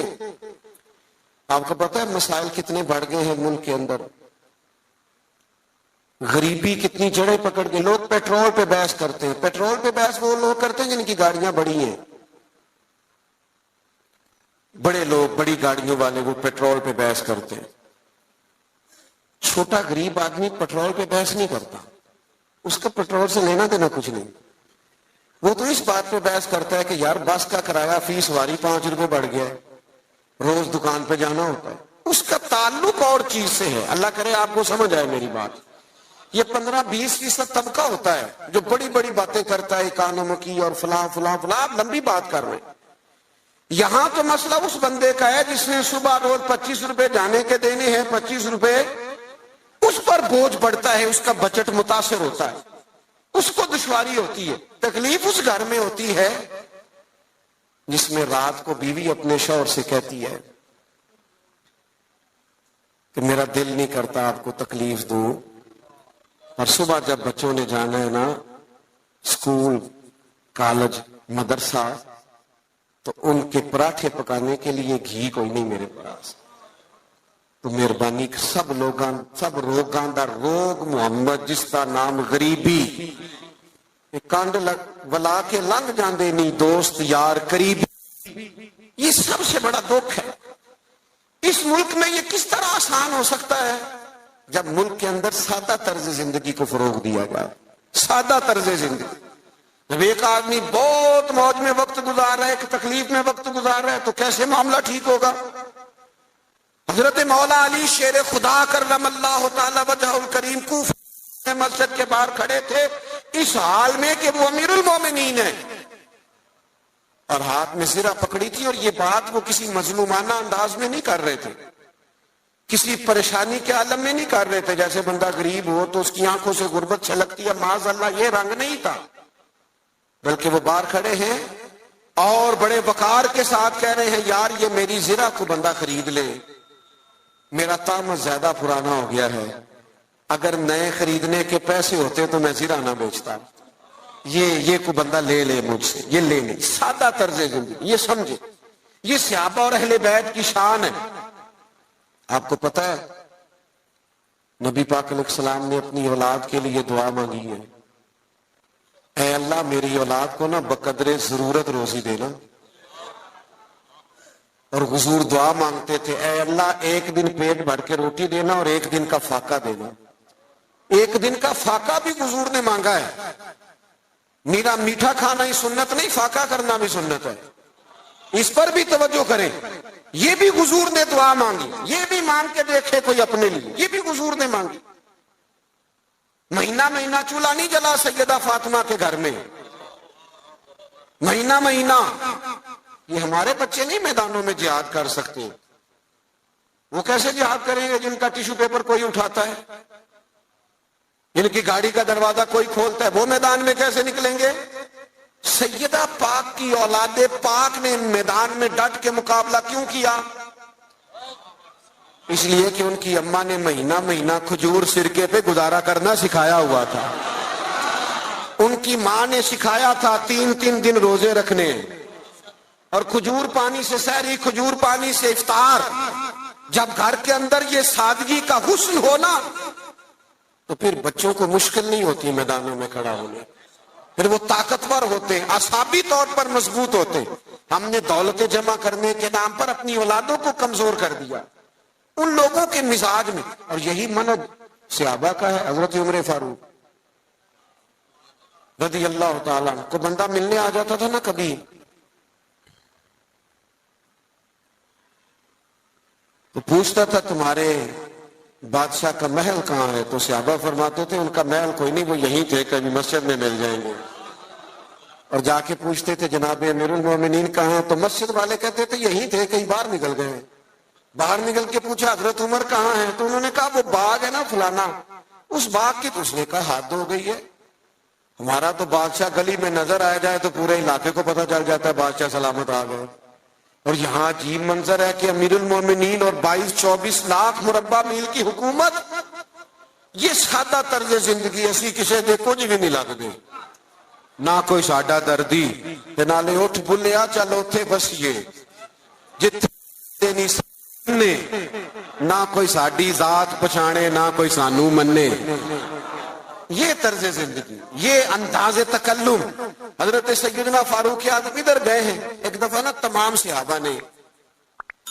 آپ کو پتا ہے مسائل کتنے بڑھ گئے ہیں ملک کے اندر۔ غریبی کتنی جڑیں پکڑ کے لوگ پیٹرول پہ بحث کرتے ہیں. پیٹرول پہ بحث وہ لوگ کرتے ہیں جن کی گاڑیاں بڑی ہیں. بڑے لوگ بڑی گاڑیوں والے وہ پیٹرول پہ بحث کرتے ہیں. چھوٹا غریب آدمی پیٹرول پہ بحث نہیں کرتا, اس کا پیٹرول سے لینا دینا کچھ نہیں. وہ تو اس بات پہ بحث کرتا ہے کہ یار بس کا کرایہ فی سواری 5 روپے بڑھ گیا ہے, روز دکان پہ جانا ہوتا ہے. اس کا تعلق اور چیز سے ہے. اللہ کرے آپ کو سمجھ آئے میری بات. یہ 15-20% طبقہ ہوتا ہے جو بڑی بڑی باتیں کرتا ہے اکانومی کی اور فلاں فلاں فلاں. آپ لمبی بات کر رہے ہیں. یہاں تو مسئلہ اس بندے کا ہے جس نے صبح روز 25 روپے جانے کے دینے ہیں, 25 روپے اس پر بوجھ پڑتا ہے, اس کا بجٹ متاثر ہوتا ہے, اس کو دشواری ہوتی ہے. تکلیف اس گھر میں ہوتی ہے جس میں رات کو بیوی اپنے شوہر سے کہتی ہے کہ میرا دل نہیں کرتا آپ کو تکلیف دوں, اور صبح جب بچوں نے جانا ہے نا اسکول, کالج, مدرسہ, تو ان کے پراٹھے پکانے کے لیے گھی کوئی نہیں میرے پاس. تو مہربانی سب روگاں دا روگ محمد جس کا نام غریبی, کنڈ ولا کے لنگ جاندے نہیں دوست یار قریبی. یہ سب سے بڑا دکھ ہے. اس ملک میں یہ کس طرح آسان ہو سکتا ہے جب ملک کے اندر سادہ طرز زندگی کو فروغ دیا جائے. سادہ طرز زندگی. جب ایک آدمی بہت موج میں وقت گزار رہا ہے, ایک تکلیف میں وقت گزار رہا ہے, تو کیسے معاملہ ٹھیک ہوگا؟ حضرت مولا علی شیر خدا کرم اللہ تعالی وجہ الکریم کوفہ مسجد کے باہر کھڑے تھے اس حال میں کہ وہ امیر المومنین ہیں, اور ہاتھ میں زرہ پکڑی تھی. اور یہ بات وہ کسی مظلومانہ انداز میں نہیں کر رہے تھے, کسی پریشانی کے عالم میں نہیں کر رہے تھے. جیسے بندہ غریب ہو تو اس کی آنکھوں سے غربت چھلکتی ہے, معاذ اللہ یہ رنگ نہیں تھا. بلکہ وہ باہر کھڑے ہیں اور بڑے وقار کے ساتھ کہہ رہے ہیں یار یہ میری زرہ کو بندہ خرید لے, میرا طامت زیادہ پرانا ہو گیا ہے, اگر نئے خریدنے کے پیسے ہوتے تو میں زرہ نہ بیچتا. یہ کو بندہ لے لے مجھ سے, یہ لے لے. سادہ طرز زندگی, یہ سمجھے. یہ صحابہ اور اہل بیت کی شان ہے. آپ کو پتہ ہے نبی پاک علیہ السلام نے اپنی اولاد کے لیے دعا مانگی ہے, اے اللہ میری اولاد کو نا بقدر ضرورت روزی دینا. اور حضور دعا مانگتے تھے اے اللہ ایک دن پیٹ بھر کے روٹی دینا اور ایک دن کا فاقہ دینا. ایک دن کا فاقہ بھی حضور نے مانگا ہے. میرا میٹھا کھانا ہی سنت نہیں, فاقہ کرنا بھی سنت ہے. اس پر بھی توجہ کریں. یہ بھی حضور نے دعا مانگی. یہ بھی مانگ کے دیکھے کوئی اپنے لیے, یہ بھی حضور نے مانگی. مہینہ مہینہ چولہا نہیں جلا سیدہ فاطمہ کے گھر میں, مہینہ مہینہ. یہ ہمارے بچے نہیں میدانوں میں جہاد کر سکتے. وہ کیسے جہاد کریں گے جن کا ٹیشو پیپر کوئی اٹھاتا ہے, جن کی گاڑی کا دروازہ کوئی کھولتا ہے؟ وہ میدان میں کیسے نکلیں گے؟ سیدہ پاک کی اولاد پاک نے میدان میں ڈٹ کے مقابلہ کیوں کیا؟ اس لیے کہ ان کی اماں نے مہینہ مہینہ کھجور سرکے پہ گزارا کرنا سکھایا ہوا تھا. ان کی ماں نے سکھایا تھا 3 دن روزے رکھنے, اور کھجور پانی سے سحری, کھجور پانی سے افطار. جب گھر کے اندر یہ سادگی کا حسن ہونا تو پھر بچوں کو مشکل نہیں ہوتی میدانوں میں کھڑا ہونے. پھر وہ طاقتور ہوتے, اعصابی طور پر مضبوط ہوتے. ہم نے دولت جمع کرنے کے نام پر اپنی اولادوں کو کمزور کر دیا ان لوگوں کے مزاج میں. اور یہی منہج صحابہ کا ہے. حضرت عمر فاروق رضی اللہ تعالیٰ کو بندہ ملنے آ جاتا تھا نا کبھی, تو پوچھتا تھا تمہارے بادشاہ کا محل کہاں ہے؟ تو صحابہ فرماتے تھے ان کا محل کوئی نہیں, وہ یہیں تھے, کبھی مسجد میں مل جائیں گے. اور جا کے پوچھتے تھے جناب امیر المومنین کہاں ہیں؟ تو مسجد والے کہتے تھے یہیں تھے, کہیں باہر نکل گئے. باہر نکل کے پوچھا حضرت عمر کہاں ہیں؟ تو انہوں نے کہا وہ باغ ہے نا فلانا, اس باغ کی. تو اس نے کہا حد ہو گئی ہے, ہمارا تو بادشاہ گلی میں نظر آ جائے تو پورے علاقے کو پتہ چل جاتا ہے بادشاہ سلامت آ گئے. اور یہاں عجیب منظر ہے کہ امیر المومنین اور 22-24 لاکھ مربع میل کی حکومت. یہ سادہ طرز زندگی اسی کسے دے کچھ بھی نہیں لگتے. نہ کوئی ساڈا دردی تے نالے اٹھ بلیا چل اوتھے بسیے جتھے نہیں سنے, نہ کوئی ساڈی ذات پچھانے نہ کوئی سانو منے. یہ طرز زندگی، یہ انداز تکلم. حضرت سیدنا فاروق اعظم ادھر گئے ہیں ایک دفعہ نا، تمام صحابہ نے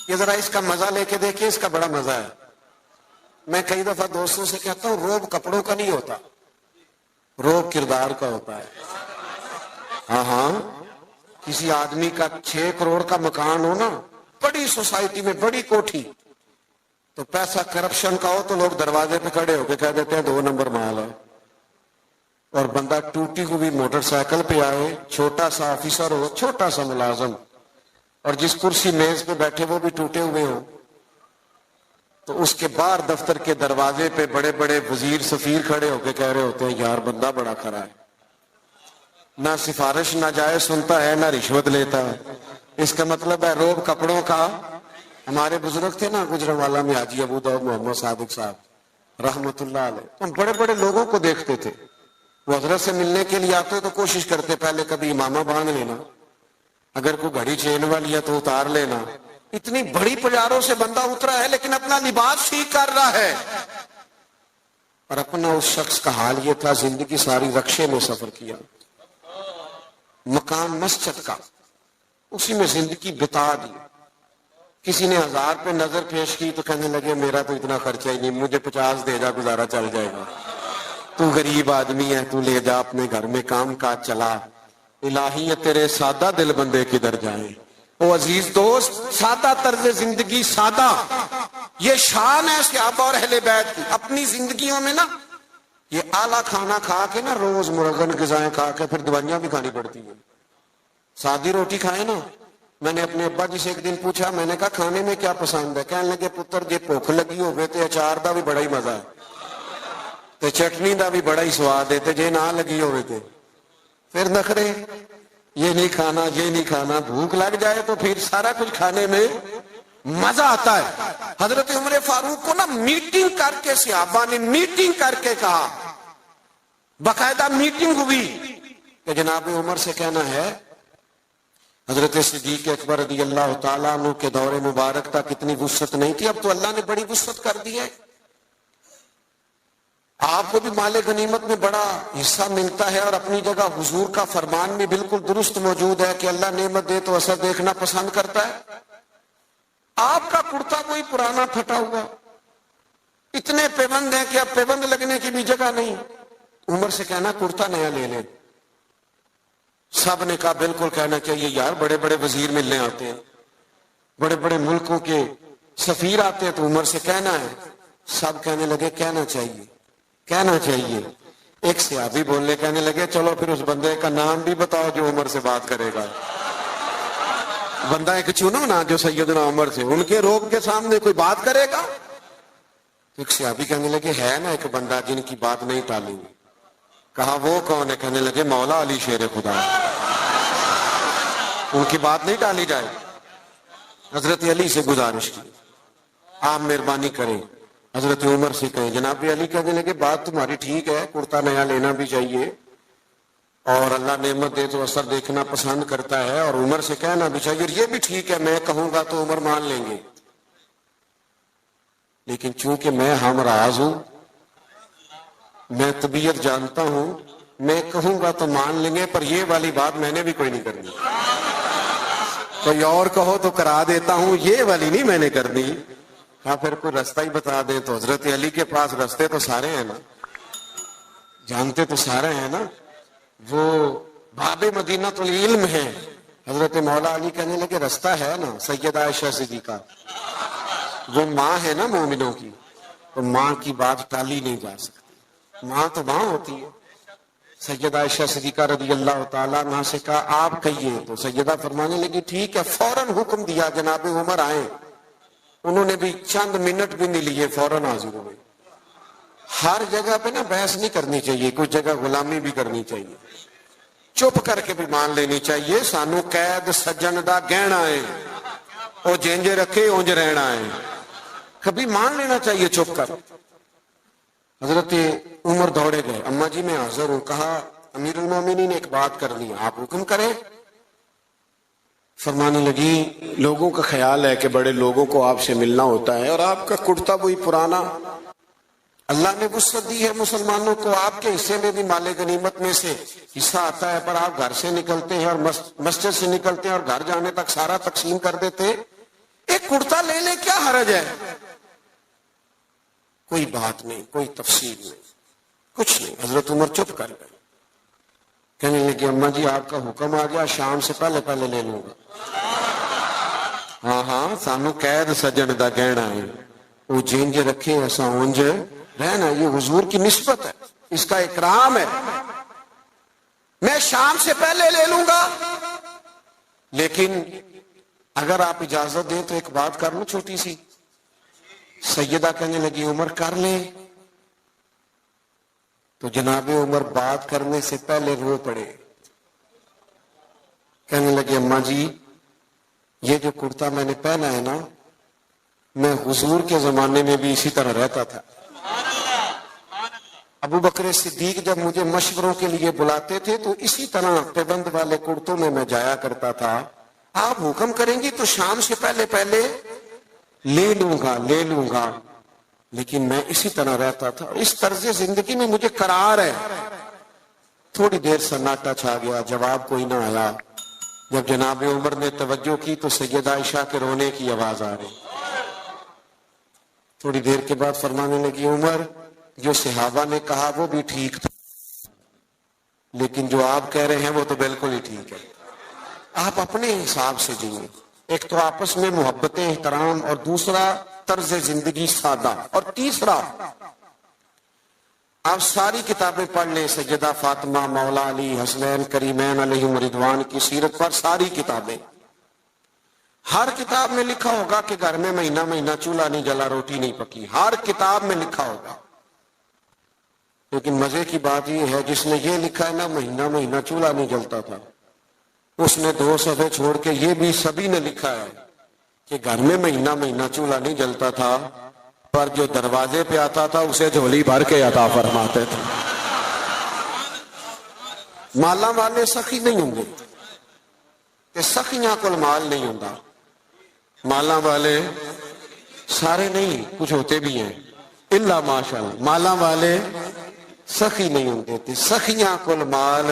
یہ ذرا اس کا مزہ لے کے دیکھیں، اس کا بڑا مزہ ہے. میں کئی دفعہ دوستوں سے کہتا ہوں روب کپڑوں کا نہیں ہوتا، روب کردار کا ہوتا ہے. ہاں کسی آدمی کا 6 کروڑ کا مکان ہو نا، بڑی سوسائٹی میں بڑی کوٹھی، تو پیسہ کرپشن کا ہو تو لوگ دروازے پہ کھڑے ہو کے کہہ دیتے ہیں 2 نمبر مال ہے. اور بندہ ٹوٹی ہوئی موٹر سائیکل پہ آئے، چھوٹا سا آفیسر ہو، چھوٹا سا ملازم، اور جس کرسی میز پہ بیٹھے وہ بھی ٹوٹے ہوئے ہوں، تو اس کے باہر دفتر کے دروازے پہ بڑے بڑے وزیر سفیر کھڑے ہو کے کہہ رہے ہوتے ہیں یار بندہ بڑا کھرا ہے، نہ سفارش نہ جائے سنتا ہے، نہ رشوت لیتا ہے. اس کا مطلب ہے روب کپڑوں کا. ہمارے بزرگ تھے نا گجرانوالہ میں حاجی ابو داؤد محمد صادق صاحب رحمت اللہ علیہ، ہم بڑے بڑے لوگوں کو دیکھتے تھے، وہ حضرت سے ملنے کے لیے آتے تو کوشش کرتے پہلے کبھی امامہ باندھ لینا، اگر کوئی گھڑی چین والی ہے تو اتار لینا. اتنی بڑی پجاروں سے بندہ اترا ہے لیکن اپنا لباس ٹھیک کر رہا ہے. اور اپنا اس شخص کا حال یہ تھا، زندگی ساری رکشے میں سفر کیا، مکان مسجد کا، اسی میں زندگی بتا دی. کسی نے 1000 پہ نظر پیش کی تو کہنے لگے میرا تو اتنا خرچہ ہی نہیں، مجھے 50 دے جا گزارا چل جائے گا، تو غریب آدمی ہے، تو لے جا اپنے گھر میں کام کاج چلا. الہی تیرے سادہ دل بندے کدھر جائیں. او عزیز دوست، سادہ طرز زندگی، سادہ، یہ شان ہے صحابہ اور اہل بیت کی. اپنی زندگیوں میں نا یہ اعلیٰ کھانا کھا کے نا، روز مرغن غذائیں کھا کے پھر دوائیاں بھی کھانی پڑتی ہیں. سادی روٹی کھائے نا. میں نے اپنے ابا جی سے ایک دن پوچھا، میں نے کہا کھانے میں کیا پسند ہے؟ کہنے لگے پتر جی بھوک لگی ہوئے تے اچار دا بھی بڑا ہی مزہ ہے تے چٹنی دا بھی بڑا ہی سواد ہے، تے جے نہ لگی ہوئے تے پھر نخرے، یہ نہیں کھانا یہ نہیں کھانا. بھوک لگ جائے تو پھر سارا کچھ کھانے میں مزہ آتا ہے. حضرت عمر فاروق کو نا میٹنگ کر کے، صحابہ نے میٹنگ کر کے کہا، باقاعدہ میٹنگ ہوئی کہ جناب عمر سے کہنا ہے حضرت صدیق اکبر رضی اللہ تعالیٰ عنہ کے دور مبارک تک اتنی وسعت نہیں تھی، اب تو اللہ نے بڑی وسعت کر دی ہے، آپ کو بھی مال غنیمت میں بڑا حصہ ملتا ہے. اور اپنی جگہ حضور کا فرمان بھی بالکل درست موجود ہے کہ اللہ نعمت دے تو اثر دیکھنا پسند کرتا ہے. آپ کا کرتا کوئی پرانا پھٹا ہوا، اتنے پیبند ہیں کہ اب پیبند لگنے کی بھی جگہ نہیں. عمر سے کہنا کرتا نیا لے لیں. سب نے کہا بالکل کہنا چاہیے یار، بڑے بڑے وزیر ملنے آتے ہیں، بڑے بڑے ملکوں کے سفیر آتے ہیں، تو عمر سے کہنا ہے. سب کہنے لگے کہنا چاہیے کہنا چاہیے. ایک صحابی بولنے کہنے لگے چلو پھر اس بندے کا نام بھی بتاؤ جو عمر سے بات کرے گا. بندہ ایک چنو نا جو سیدنا عمر سے، ان کے روب کے سامنے کوئی بات کرے گا. ایک صحابی کہنے لگے ہے نا ایک بندہ جن کی بات نہیں ٹالیں گے. کہا وہ کون ہے؟ کہنے لگے مولا علی شیر خدا، ان کی بات نہیں ٹالی جائے. حضرت علی سے گزارش کی آپ مہربانی کریں. حضرت عمر سے کہیں. جناب علی کہنے لگے بات تمہاری ٹھیک ہے، کرتا نیا لینا بھی چاہیے اور اللہ نعمت دے تو اثر دیکھنا پسند کرتا ہے، اور عمر سے کہنا بھی چاہیے، یہ بھی ٹھیک ہے، میں کہوں گا تو عمر مان لیں گے. لیکن چونکہ میں ہم راز ہوں، میں طبیعت جانتا ہوں، میں کہوں گا تو مان لیں گے، پر یہ والی بات میں نے بھی کوئی نہیں کرنی. کوئی اور کہو تو کرا دیتا ہوں، یہ والی نہیں میں نے کرنی. کہا پھر کوئی رستہ ہی بتا دیں. تو حضرت علی کے پاس رستے تو سارے ہیں نا، جانتے تو سارے ہیں نا، وہ باب مدینہ العلم ہے. حضرت مولا علی کہنے لگے رستہ ہے نا، سیدہ عائشہ صدیقہ وہ ماں ہے نا مومنوں کی، تو ماں کی بات ٹالی نہیں جا سکتی، ماں تو ماں ہوتی ہے. سیدہ عائشہ صدیقہ رضی اللہ تعالیٰ عنہ سے کہا آپ کہیے. تو سیدہ فرمانے لگی ٹھیک ہے. فوراً حکم دیا جناب عمر آئیں. انہوں نے بھی چند منٹ بھی نہیں لیے، فوراً حاضر ہوئے. ہر جگہ پہ نا بحث نہیں کرنی چاہیے، کچھ جگہ غلامی بھی کرنی چاہیے، چپ کر کے بھی مان لینی چاہیے. سانو قید سجن دا گہنا ہے، او جینجے رکھے اونج رہنا ہے، کبھی مان لینا چاہیے چپ کر. حضرت عمر دوڑے گئے، اماں جی میں حاضر ہوں. کہا امیر المومنین نے ایک بات کر لی، آپ حکم کریں. فرمانے لگی لوگوں کا خیال ہے کہ بڑے لوگوں کو آپ سے ملنا ہوتا ہے، اور آپ کا کرتا وہی پرانا اللہ نے وسعت دی ہے مسلمانوں کو، آپ کے حصے میں بھی مال غنیمت میں سے حصہ آتا ہے، پر آپ گھر سے نکلتے ہیں اور مسجد سے نکلتے ہیں اور گھر جانے تک سارا تقسیم کر دیتے. ایک کرتا لے لے، کیا حرج ہے؟ کوئی بات نہیں، کوئی تفصیل نہیں، کچھ نہیں. حضرت عمر چپ کر گئے. کہنے لگے اماں جی آپ کا حکم آ گیا، شام سے پہلے پہلے لے لوں گا. ہاں ہاں سانو قید سجن دا کہنا ہے، وہ جنج رکھے ایسا اونج رہنا، یہ حضور کی نسبت ہے، اس کا اکرام ہے. میں شام سے پہلے لے لوں گا، لیکن اگر آپ اجازت دیں تو ایک بات کر لوں چھوٹی سی. سیدہ کہنے لگی عمر کر لے. تو جناب عمر بات کرنے سے پہلے رو پڑے. کہنے لگے اماں جی یہ جو کرتا میں نے پہنا ہے نا، میں حضور کے زمانے میں بھی اسی طرح رہتا تھا. ابو بکر صدیق جب مجھے مشوروں کے لیے بلاتے تھے تو اسی طرح پیبند والے کرتوں میں جایا کرتا تھا. آپ حکم کریں گی تو شام سے پہلے پہلے لے لوں گا، لیکن میں اسی طرح رہتا تھا. اس طرز زندگی میں مجھے قرار ہے. تھوڑی دیر سناٹا چھا گیا، جواب کوئی نہ آیا. جب جناب عمر نے توجہ کی تو سیدہ عائشہ کے رونے کی آواز آ رہی. تھوڑی دیر کے بعد فرمانے لگی عمر جو صحابہ نے کہا وہ بھی ٹھیک تھا، لیکن جو آپ کہہ رہے ہیں وہ تو بالکل ہی ٹھیک ہے. آپ اپنے حساب سے جیئیں. ایک تو آپس میں محبت احترام، اور دوسرا طرز زندگی سادہ، اور تیسرا آپ ساری کتابیں پڑھ لیں، سیدہ فاطمہ، مولا علی، حسنین کریمین علیہم رضوان کی سیرت پر ساری کتابیں، ہر کتاب میں لکھا ہوگا کہ گھر میں مہینہ مہینہ چولہا نہیں جلا، روٹی نہیں پکی. ہر کتاب میں لکھا ہوگا. لیکن مزے کی بات یہ ہے جس نے یہ لکھا ہے نا مہینہ مہینہ چولہا نہیں جلتا تھا، اس نے 2 صفحے چھوڑ کے یہ بھی سبھی نے لکھا ہے کہ گھر میں مہینہ مہینہ چولہا نہیں جلتا تھا، پر جو دروازے پہ آتا تھا اسے جھولی بھر کے عطا فرماتے تھے. مالا والے سخی نہیں ہوں گے کہ سخیاں کل مال نہیں ہوں. مالا والے سارے نہیں، کچھ ہوتے بھی ہیں اللہ ماشاء اللہ. مالا والے سخی نہیں ہوں، سخیاں کل مال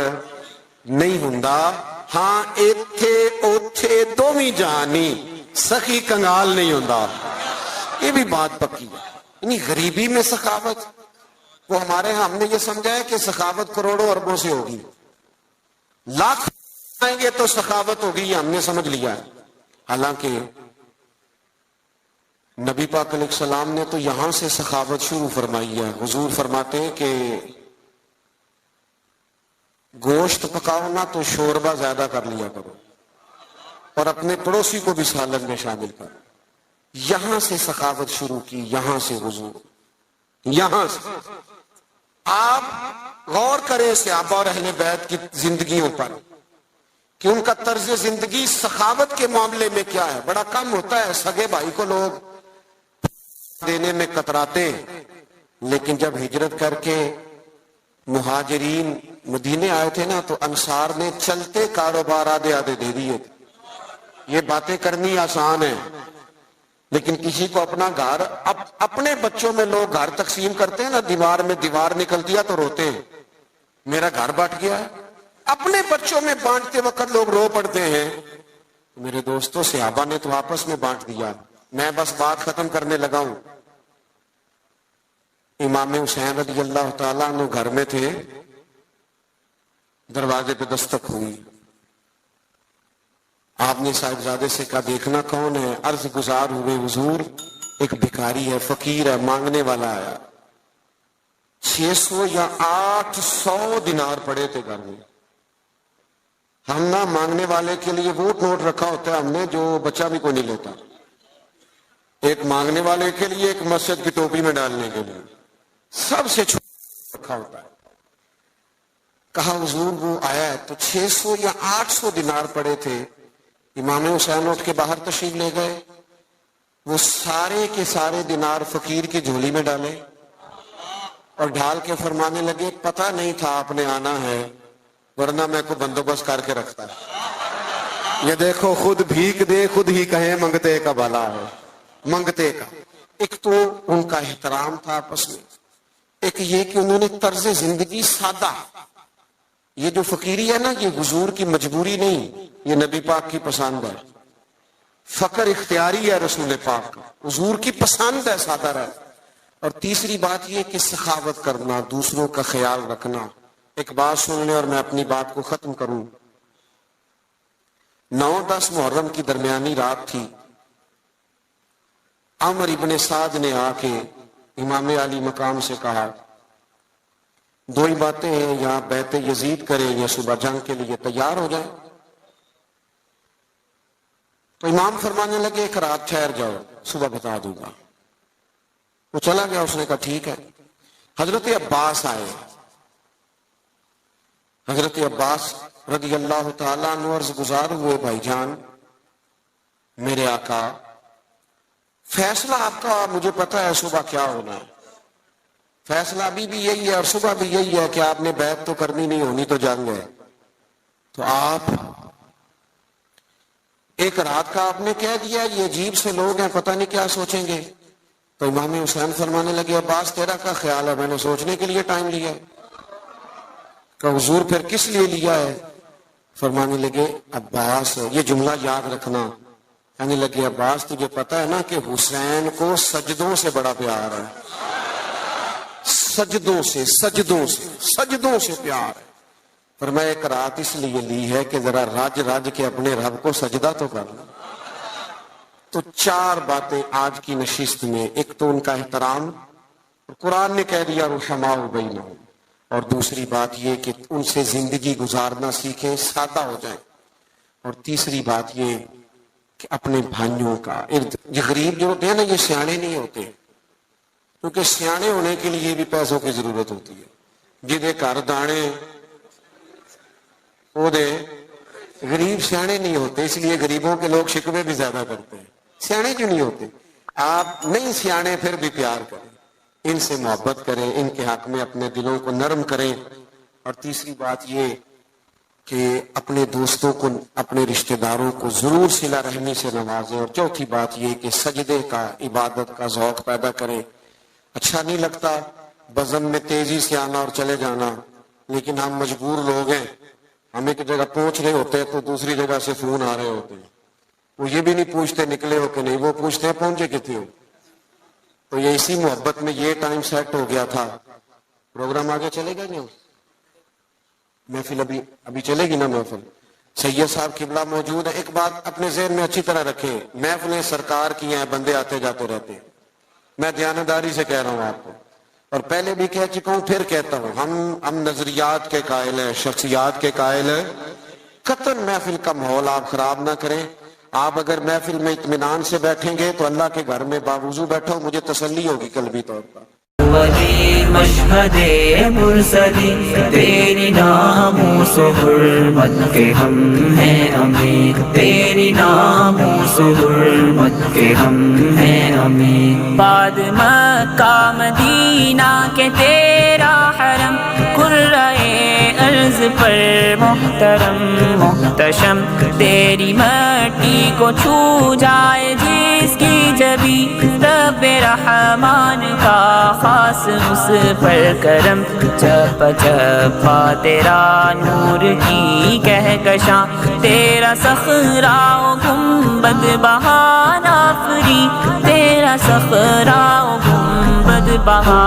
نہیں ہوں. ہاں ایتھے اوتھے دومی جانی، سخی کنگال نہیں ہوں. یہ بھی بات پکی ہے. یعنی غریبی میں سخاوت، وہ ہمارے ہاں ہم نے یہ سمجھا ہے کہ سخاوت کروڑوں اربوں سے ہوگی، لاکھ آئیں گے تو سخاوت ہوگی، یہ ہم نے سمجھ لیا ہے. حالانکہ نبی پاک علیہ السلام نے تو یہاں سے سخاوت شروع فرمائی ہے. حضور فرماتے ہیں کہ گوشت پکاؤ نا تو شوربہ زیادہ کر لیا کرو، اور اپنے پڑوسی کو بھی سالن میں شامل کرو. یہاں سے سخاوت شروع کی، یہاں سے حضور، یہاں سے. آپ غور کریں صحابہ اور اہل بیت کی زندگیوں پر کہ ان کا طرز زندگی سخاوت کے معاملے میں کیا ہے. بڑا کم ہوتا ہے سگے بھائی کو لوگ دینے میں کتراتے، لیکن جب ہجرت کر کے مہاجرین مدینے آئے تھے نا تو انصار نے چلتے کاروبار آدھے آدھے دے دیے. یہ باتیں کرنی آسان ہے، لیکن کسی کو اپنا گھر، اپنے بچوں میں لوگ گھر تقسیم کرتے ہیں نا، دیوار میں دیوار نکلتی ہے تو روتے ہیں میرا گھر بٹ گیا ہے. اپنے بچوں میں بانٹتے وقت لوگ رو پڑتے ہیں. میرے دوستوں صحابہ نے تو آپس میں بانٹ دیا. میں بس بات ختم کرنے لگا ہوں. امام حسین رضی اللہ تعالیٰ عنہ گھر میں تھے، دروازے پہ دستک ہوئی. آپ نے صاحبزادے سے کہا دیکھنا کون ہے. عرض گزار ہوئے حضور ایک بھکاری ہے، فقیر ہے، مانگنے والا آیا. 600 یا 800 دینار پڑے تھے گھر میں. ہم نہ مانگنے والے کے لیے وہ نوٹ رکھا ہوتا ہے ہم نے جو بچہ بھی کوئی نہیں لیتا، ایک مانگنے والے کے لیے، ایک مسجد کی ٹوپی میں ڈالنے کے لیے، سب سے چھوٹا رکھا ہوتا ہے. کہا حضور وہ آیا ہے، تو 600 یا 800 دینار پڑے تھے. امام حسین اٹھ کے باہر تشریف لے گئے. وہ سارے کے سارے دینار فقیر کی جھولی میں ڈالے اور ڈھال کے فرمانے لگے پتہ نہیں تھا آپ نے آنا ہے، ورنہ میں کو بندوبست کر کے رکھتا. یہ دیکھو خود بھیک دے خود ہی کہیں منگتے کا بھلا ہے. منگتے کا ایک تو ان کا احترام تھا آپس میں، ایک یہ کہ انہوں نے طرز زندگی سادہ، یہ جو فقیری ہے نا، یہ حضور کی مجبوری نہیں، یہ نبی پاک کی پسند ہے. فقر اختیاری ہے رسول پاک کا، حضور کی پسند ہے سادہ رہ. اور تیسری بات یہ کہ سخاوت کرنا، دوسروں کا خیال رکھنا. ایک بات سن لیں اور میں اپنی بات کو ختم کروں. 9-10 محرم کی درمیانی رات تھی. عمر ابن سعد نے آ کے امام علی مقام سے کہا 2 ہی باتیں ہیں، یا بیعت یزید کریں یا صبح جنگ کے لیے تیار ہو جائیں. تو امام فرمانے لگے ایک رات ٹھہر جاؤ، صبح بتا دوں گا. وہ چلا گیا، اس نے کہا ٹھیک ہے. حضرت عباس آئے. حضرت عباس رضی اللہ تعالیٰ عنہ عرض گزار ہوئے، بھائی جان میرے آقا، فیصلہ آپ کا مجھے پتا ہے صبح کیا ہونا ہے. فیصلہ ابھی بھی یہی ہے اور صبح بھی یہی ہے کہ آپ نے بیعت تو کرنی نہیں، ہونی تو جنگ ہے. تو آپ ایک رات کا آپ نے کہہ دیا، یہ عجیب سے لوگ ہیں، پتہ نہیں کیا سوچیں گے. تو امام حسین فرمانے لگے عباس تیرا کیا خیال ہے؟ میں نے سوچنے کے لیے ٹائم لیا ہے. کہ حضور پھر کس لیے لیا ہے؟ فرمانے لگے عباس یہ جملہ یاد رکھنا. کہنے لگے عباس تجھے پتا ہے نا کہ حسین کو سجدوں سے بڑا پیار ہے، سجدوں سے پیار ہے. فرمایا ایک رات اس لیے لی ہے کہ ذرا رج کے اپنے رب کو سجدہ تو کر لیں. تو 4 باتیں آج کی نشست میں. ایک تو ان کا احترام، قرآن نے کہہ دیا رحماء بینہم. اور دوسری بات یہ کہ ان سے زندگی گزارنا سیکھیں، سادہ ہو جائیں. اور تیسری بات یہ کہ اپنے بھائیوں کا یہ غریب جو ہوتے ہیں نا، یہ سیانے نہیں ہوتے، کیونکہ سیانے ہونے کے لیے بھی پیسوں کی ضرورت ہوتی ہے. جدے گھر دانے وہ دے. غریب سیانے نہیں ہوتے، اس لیے غریبوں کے لوگ شکوے بھی زیادہ کرتے ہیں. سیانے کیوں نہیں ہوتے؟ آپ نہیں سیانے پھر بھی پیار کریں، ان سے محبت کریں، ان کے حق میں اپنے دلوں کو نرم کریں. اور تیسری بات یہ کہ اپنے دوستوں کو، اپنے رشتہ داروں کو ضرور صلہ رحمی سے نوازیں. اور چوتھی بات یہ کہ سجدے کا، عبادت کا ذوق پیدا کریں. اچھا نہیں لگتا بزم میں تیزی سے آنا اور چلے جانا، لیکن ہم مجبور لوگ ہیں. ہم ایک جگہ پہنچ رہے ہوتے ہیں تو دوسری جگہ سے فون آ رہے ہوتے ہیں. وہ یہ بھی نہیں پوچھتے نکلے ہو کہ نہیں، وہ پوچھتے ہیں پہنچے کتنے ہو. تو یہ اسی محبت میں یہ ٹائم سیٹ ہو گیا تھا. پروگرام آگے چلے گا نہیں؟ محفل ابھی چلے گی نا محفل. سید صاحب قبلہ موجود ہے. ایک بات اپنے ذہن میں اچھی طرح رکھیں، محفلیں سرکار کی ہیں، بندے آتے جاتے رہتے ہیں. میں دیانتداری سے کہہ رہا ہوں آپ کو، اور پہلے بھی کہہ چکا ہوں، پھر کہتا ہوں، ہم نظریات کے قائل ہیں، شخصیات کے قائل ہیں. قطعاً محفل کا ماحول آپ خراب نہ کریں. آپ اگر محفل میں اطمینان سے بیٹھیں گے تو اللہ کے گھر میں باوضو بیٹھو، مجھے تسلی ہوگی قلبی طور پر. ولی مشہد مرسلی تیری ناموس و حرمت کے ہم ہیں امین، تیری ناموس و حرمت کے ہم ہیں امین. بعد مکہ مدینہ کے تیرا حرم، قرۂ ارض پر محترم محتشم. تیری مٹی کو چھو جائے جس کی جبی، رب رحمان کا خاص اس پر کرم. چپ چپا تیرا نور کی کہکشاں، تیرا صخرہ و گنبد بہانہ فری، تیرا صخرہ و گنبد بہانہ